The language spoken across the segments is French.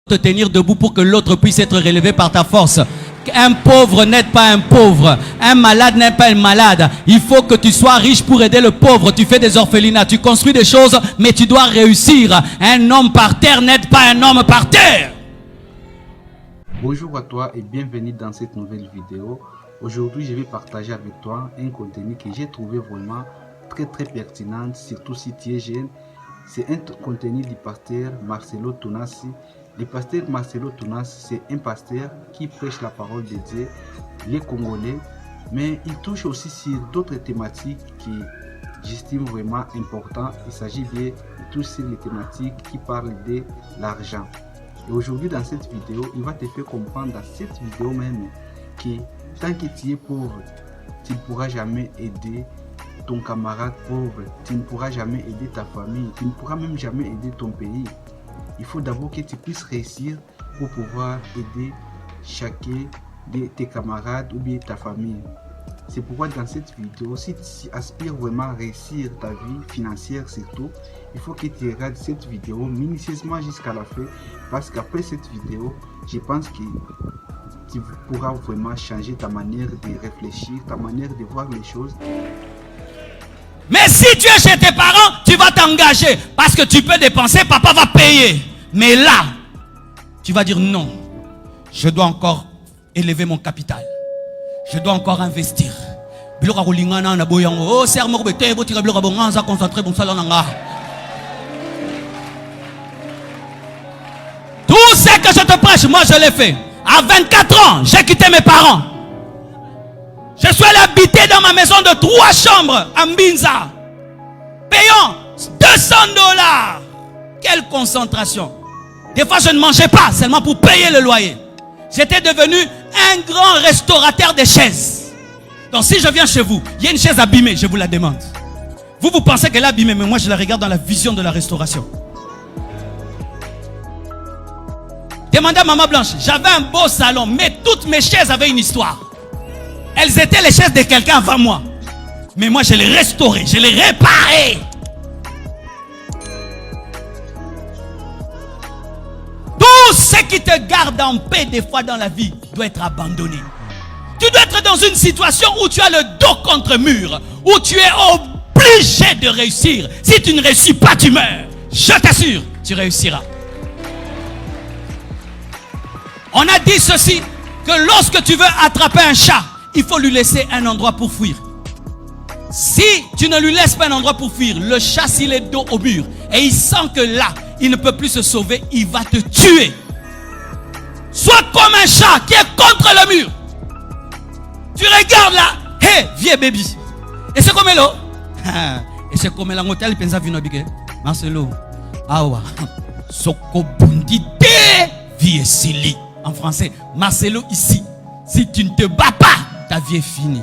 te tenir debout pour que l'autre puisse être relevé par ta force. Un pauvre n'est pas un pauvre. Un malade n'est pas un malade. Il faut que tu sois riche pour aider le pauvre. Tu fais des orphelinats, tu construis des choses, mais tu dois réussir. Un homme par terre n'est pas un homme par terre. Bonjour à toi et bienvenue dans cette nouvelle vidéo. Aujourd'hui, je vais partager avec toi un contenu que j'ai trouvé vraiment très pertinent, surtout si tu es jeune. C'est un contenu du pasteur Marcelo Tounassi. Le pasteur Marcelo Tounassi, c'est un pasteur qui prêche la parole de Dieu, les Congolais, mais il touche aussi sur d'autres thématiques qui j'estime vraiment importantes. Il s'agit bien, il touche sur les thématiques qui parlent de l'argent. Et aujourd'hui, dans cette vidéo, il va te faire comprendre dans cette vidéo même que tant que tu es pauvre, tu ne pourras jamais aider ton camarade pauvre, tu ne pourras jamais aider ta famille, tu ne pourras même jamais aider ton pays. Il faut d'abord que tu puisses réussir pour pouvoir aider chacun de tes camarades ou bien ta famille. C'est pourquoi dans cette vidéo, si tu aspires vraiment à réussir ta vie financière surtout, il faut que tu regardes cette vidéo minutieusement jusqu'à la fin, parce qu'après cette vidéo, je pense que tu pourras vraiment changer ta manière de réfléchir, ta manière de voir les choses. Mais si tu es chez tes parents, tu vas t'engager parce que tu peux dépenser, papa va payer. Mais là, tu vas dire non. Je dois encore élever mon capital. Je dois encore investir. Tout ce que je te prêche, moi je l'ai fait. À 24 ans, j'ai quitté mes parents. Je suis allé habiter dans ma maison de 3 chambres à Mbinza, payant $200. Quelle concentration! Des fois, je ne mangeais pas seulement pour payer le loyer. J'étais devenu un grand restaurateur de chaises. Donc, si je viens chez vous, il y a une chaise abîmée, je vous la demande. Vous pensez qu'elle est abîmée, mais moi, je la regarde dans la vision de la restauration. Demandez à Maman Blanche, j'avais un beau salon, mais toutes mes chaises avaient une histoire. Elles étaient les chaises de quelqu'un avant moi. Mais moi, je les restaurais, je les réparais. Tout ce qui te garde en paix des fois dans la vie doit être abandonné. Tu dois être dans une situation où tu as le dos contre mur, où tu es obligé de réussir. Si tu ne réussis pas, tu meurs. Je t'assure, tu réussiras. On a dit ceci, que lorsque tu veux attraper un chat, il faut lui laisser un endroit pour fuir. Si tu ne lui laisses pas un endroit pour fuir, le chat, s'il est dos au mur et il sent que là, il ne peut plus se sauver, il va te tuer. Sois comme un chat qui est contre le mur. Tu regardes là, hé, vieux baby. Et c'est comme là. Et c'est comme là, l'hôtel, il pense à venir avec Marcelo. Awa, Soko Bundite, vie Sili. En français, Marcelo ici. Si tu ne te bats pas, ta vie est finie.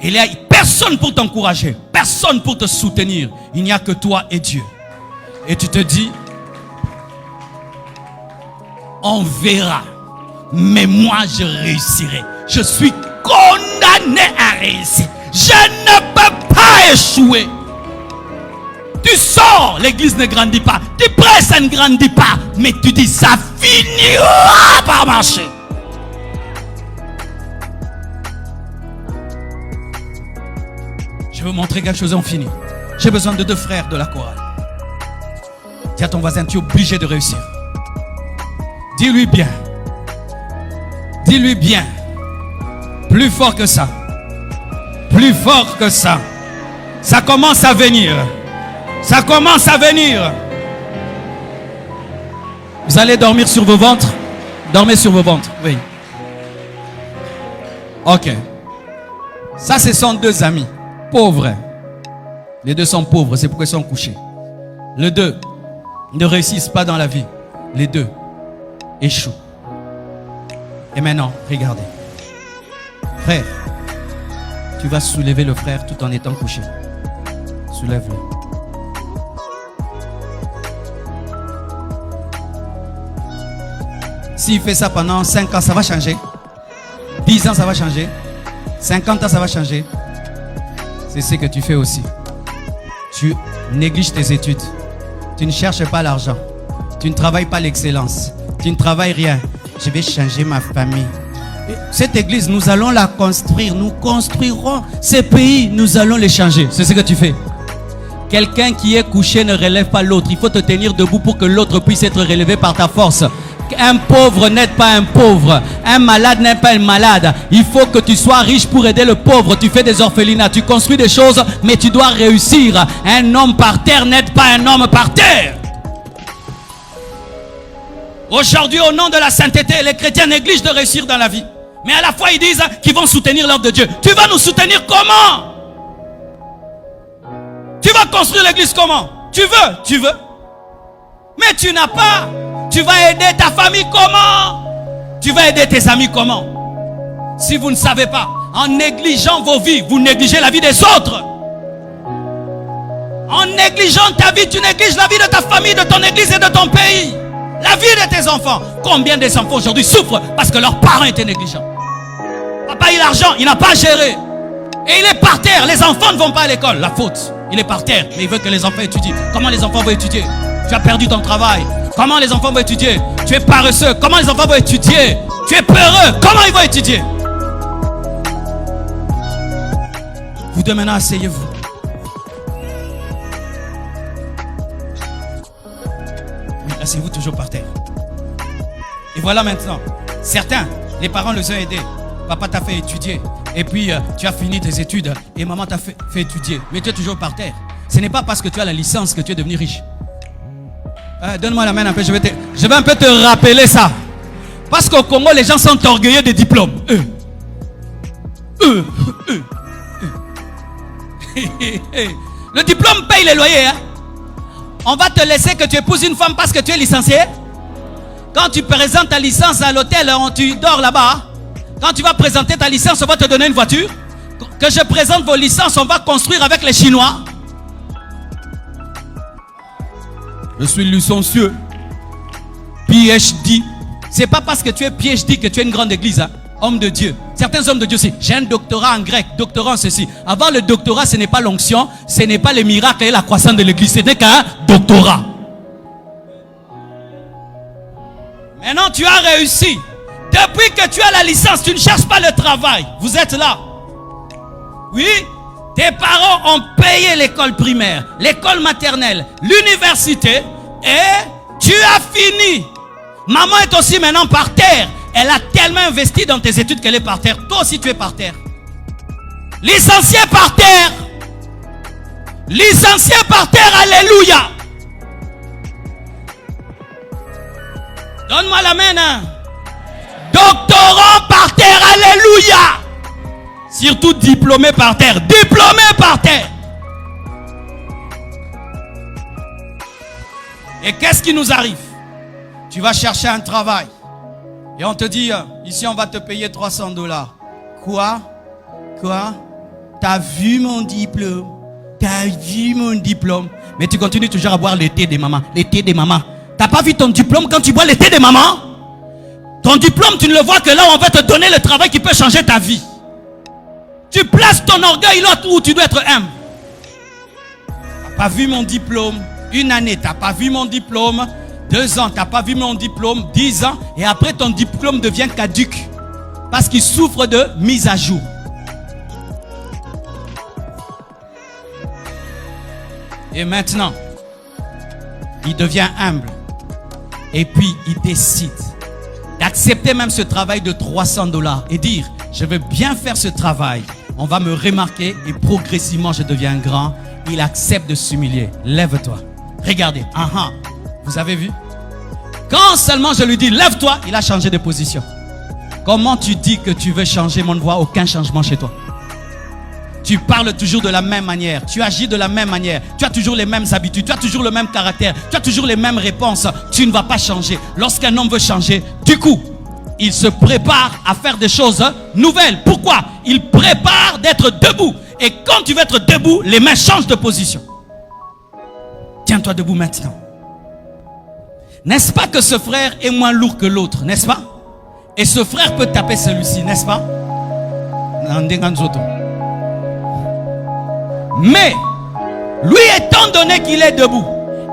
Il n'y a personne pour t'encourager, personne pour te soutenir. Il n'y a que toi et Dieu. Et tu te dis, on verra, mais moi je réussirai. Je suis condamné à réussir. Je ne peux pas échouer. Tu sors, l'église ne grandit pas. Tu prêches, ça ne grandit pas. Mais tu dis, ça finira par marcher. Je veux montrer quelque chose en fini. J'ai besoin de 2 frères de la chorale. Dis à ton voisin, tu es obligé de réussir. Dis-lui bien. Dis-lui bien. Plus fort que ça. Plus fort que ça. Ça commence à venir. Ça commence à venir. Vous allez dormir sur vos ventres. Dormez sur vos ventres. Oui. Ok. Ça, ce sont 2 amis. Pauvres. Les 2 sont pauvres, c'est pourquoi ils sont couchés. Les 2 ne réussissent pas dans la vie. Les 2 échouent. Et maintenant, regardez. Frère, tu vas soulever le frère tout en étant couché. Soulève-le. S'il fait ça pendant 5 ans, ça va changer. 10 ans, ça va changer. 50 ans, ça va changer. C'est ce que tu fais aussi. Tu négliges tes études. Tu ne cherches pas l'argent. Tu ne travailles pas l'excellence. Tu ne travailles rien. Je vais changer ma famille. Cette église, nous allons la construire. Nous construirons ces pays. Nous allons les changer. C'est ce que tu fais. Quelqu'un qui est couché ne relève pas l'autre. Il faut te tenir debout pour que l'autre puisse être relevé par ta force. Un pauvre n'est pas un pauvre. Un malade n'est pas un malade. Il faut que tu sois riche pour aider le pauvre. Tu fais des orphelinats, tu construis des choses, mais tu dois réussir. Un homme par terre n'aide pas un homme par terre. Aujourd'hui, au nom de la sainteté, les chrétiens négligent de réussir dans la vie. Mais à la fois, ils disent qu'ils vont soutenir l'œuvre de Dieu. Tu vas nous soutenir comment? Tu vas construire l'église comment? Tu veux. Mais tu n'as pas. Tu vas aider ta famille comment? Tu vas aider tes amis comment? Si vous ne savez pas, en négligeant vos vies, vous négligez la vie des autres. En négligeant ta vie, tu négliges la vie de ta famille, de ton église et de ton pays. La vie de tes enfants. Combien des enfants aujourd'hui souffrent parce que leurs parents étaient négligents? Papa, il a l'argent, il n'a pas géré. Et il est par terre. Les enfants ne vont pas à l'école. La faute. Il est par terre, mais il veut que les enfants étudient. Comment les enfants vont étudier? Tu as perdu ton travail. Comment les enfants vont étudier? Tu es paresseux. Comment les enfants vont étudier? Tu es peureux. Comment ils vont étudier? Vous deux maintenant, asseyez-vous. Oui, asseyez-vous toujours par terre. Et voilà maintenant. Certains, les parents les ont aidés. Papa t'a fait étudier. Et puis, tu as fini tes études. Et maman t'a fait étudier. Mais tu es toujours par terre. Ce n'est pas parce que tu as la licence que tu es devenu riche. Donne-moi la main un peu. Je vais un peu te rappeler ça. Parce qu'au Congo, les gens sont orgueilleux des diplômes. Le diplôme paye les loyers. Hein? On va te laisser que tu épouses une femme parce que tu es licencié. Quand tu présentes ta licence à l'hôtel, tu dors là-bas. Quand tu vas présenter ta licence, on va te donner une voiture. Que je présente vos licences, on va construire avec les Chinois. Je suis licencieux. PhD. C'est pas parce que tu es PhD que tu es une grande église. Hein? Homme de Dieu. Certains hommes de Dieu aussi. J'ai un doctorat en grec, doctorat en ceci. Avoir le doctorat, ce n'est pas l'onction, ce n'est pas les miracles et la croissance de l'église. Ce n'est qu'un doctorat. Maintenant, tu as réussi. Depuis que tu as la licence, tu ne cherches pas le travail. Vous êtes là. Oui, tes parents ont payé l'école primaire, l'école maternelle, l'université et tu as fini. Maman est aussi maintenant par terre. Elle a tellement investi dans tes études qu'elle est par terre. Toi aussi tu es par terre. Licencié par terre. Licencié par terre, alléluia. Donne-moi la main. Hein. Doctorant par terre, alléluia. Surtout diplômé par terre. Diplômé par terre. Et qu'est-ce qui nous arrive? Tu vas chercher un travail. Et on te dit, ici on va te payer $300. Quoi? T'as vu mon diplôme? T'as vu mon diplôme? Mais tu continues toujours à boire le thé des mamans. Le thé des mamans. T'as pas vu ton diplôme quand tu bois le thé des mamans? Ton diplôme, tu ne le vois que là où on va te donner le travail qui peut changer ta vie. Tu places ton orgueil là où tu dois être humble. T'as pas vu mon diplôme? Une année, t'as pas vu mon diplôme? 2 ans, t'as pas vu mon diplôme? 10 ans, et après ton diplôme devient caduc parce qu'il souffre de mise à jour. Et maintenant, il devient humble et puis il décide d'accepter même ce travail de $300 et dire, je veux bien faire ce travail, on va me remarquer et progressivement je deviens grand. Il accepte de s'humilier. Lève-toi. Regardez. Vous avez vu? Quand seulement je lui dis, lève-toi, il a changé de position. Comment tu dis que tu veux changer? On ne voit aucun changement chez toi. Tu parles toujours de la même manière. Tu agis de la même manière. Tu as toujours les mêmes habitudes. Tu as toujours le même caractère. Tu as toujours les mêmes réponses. Tu ne vas pas changer. Lorsqu'un homme veut changer, du coup, il se prépare à faire des choses nouvelles. Pourquoi? Il prépare d'être debout. Et quand tu veux être debout, les mains changent de position. Tiens-toi debout maintenant. N'est-ce pas que ce frère est moins lourd que l'autre, n'est-ce pas? Et ce frère peut taper celui-ci, n'est-ce pas? Mais, lui étant donné qu'il est debout,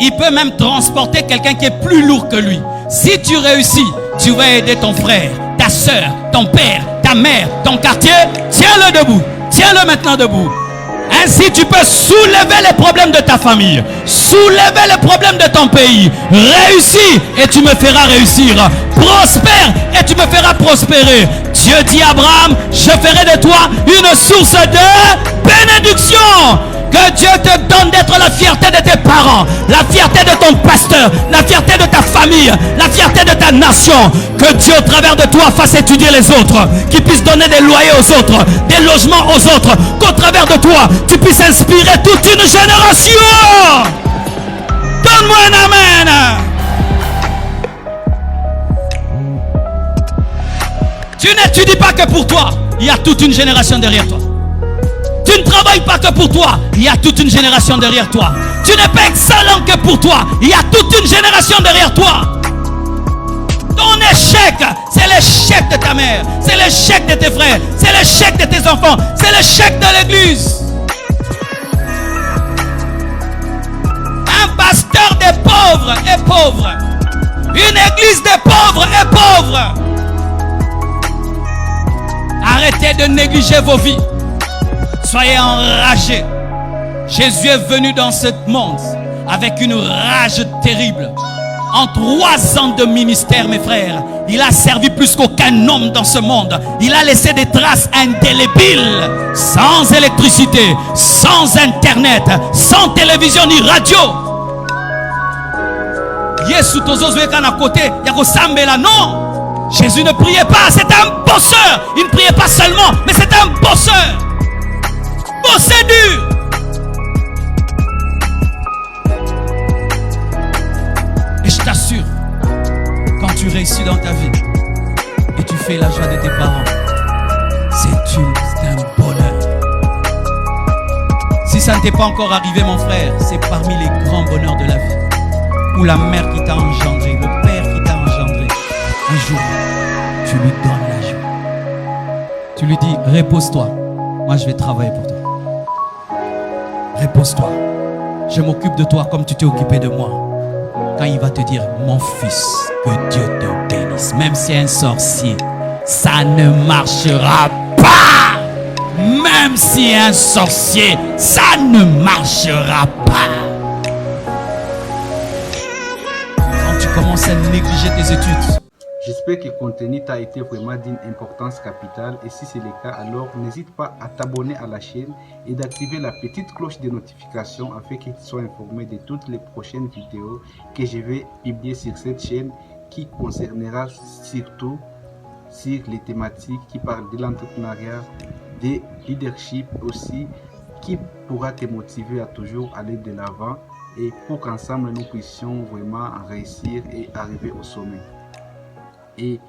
il peut même transporter quelqu'un qui est plus lourd que lui. Si tu réussis, tu vas aider ton frère, ta soeur, ton père, ta mère, ton quartier. Tiens-le debout. Tiens-le maintenant debout. Ainsi, tu peux soulever les problèmes de ta famille, soulever les problèmes de ton pays. Réussis et tu me feras réussir. Prospère et tu me feras prospérer. Dieu dit à Abraham, je ferai de toi une source de bénédiction. Que Dieu te donne d'être la fierté de tes parents, la fierté de ton pasteur, la fierté de ta famille, la fierté de ta nation. Que Dieu au travers de toi fasse étudier les autres, qu'il puisse donner des loyers aux autres, des logements aux autres. Qu'au travers de toi, tu puisses inspirer toute une génération. Donne-moi un amen. Tu n'étudies pas que pour toi, il y a toute une génération derrière toi. Tu ne travailles pas que pour toi, il y a toute une génération derrière toi. Tu n'es pas excellent que pour toi, il y a toute une génération derrière toi. Ton échec, c'est l'échec de ta mère, c'est l'échec de tes frères, c'est l'échec de tes enfants, c'est l'échec de l'église. Un pasteur des pauvres est pauvre. Une église des pauvres est pauvre. Arrêtez de négliger vos vies. Soyez enragés. Jésus est venu dans ce monde avec une rage terrible. En 3 ans de ministère, mes frères, il a servi plus qu'aucun homme dans ce monde. Il a laissé des traces indélébiles. Sans électricité, sans internet, sans télévision ni radio. Yesu tozozwe kana côté, yako sambela non. Jésus ne priait pas, c'était un bosseur. Il ne priait pas seulement, mais c'était un bosseur. Bosser dur. Et je t'assure, quand tu réussis dans ta vie et tu fais la joie de tes parents, c'est un bonheur. Si ça ne t'est pas encore arrivé, mon frère, c'est parmi les grands bonheurs de la vie. Ou la mère qui t'a engendré, le père qui t'a engendré, un jour, tu lui donnes la joie. Tu lui dis, repose-toi, moi je vais travailler pour toi. Repose-toi, je m'occupe de toi comme tu t'es occupé de moi. Quand il va te dire, mon fils, que Dieu te bénisse, même si un sorcier, ça ne marchera pas. Même si un sorcier, ça ne marchera pas. Quand tu commences à négliger tes études. J'espère que le contenu t'a été vraiment d'une importance capitale et si c'est le cas, alors n'hésite pas à t'abonner à la chaîne et d'activer la petite cloche de notification afin que tu sois informé de toutes les prochaines vidéos que je vais publier sur cette chaîne qui concernera surtout sur les thématiques qui parlent de l'entrepreneuriat, de leadership aussi, qui pourra te motiver à toujours aller de l'avant et pour qu'ensemble nous puissions vraiment réussir et arriver au sommet. Et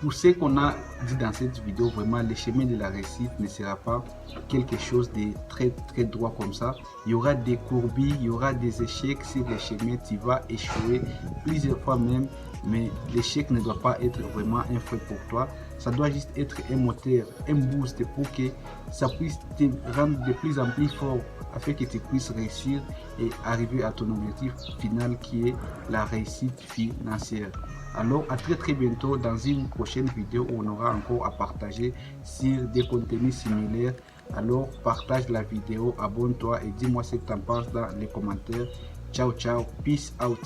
pour ce qu'on a dit dans cette vidéo, vraiment le chemin de la réussite ne sera pas quelque chose de très droit comme ça. Il y aura des courbis, il y aura des échecs sur le chemin, tu vas échouer plusieurs fois même, mais l'échec ne doit pas être vraiment un frein pour toi. Ça doit juste être un moteur, un boost pour que ça puisse te rendre de plus en plus fort afin que tu puisses réussir et arriver à ton objectif final qui est la réussite financière. Alors à très bientôt dans une prochaine vidéo où on aura encore à partager sur des contenus similaires. Alors partage la vidéo, abonne-toi et dis-moi ce que tu en penses dans les commentaires. Ciao, peace out.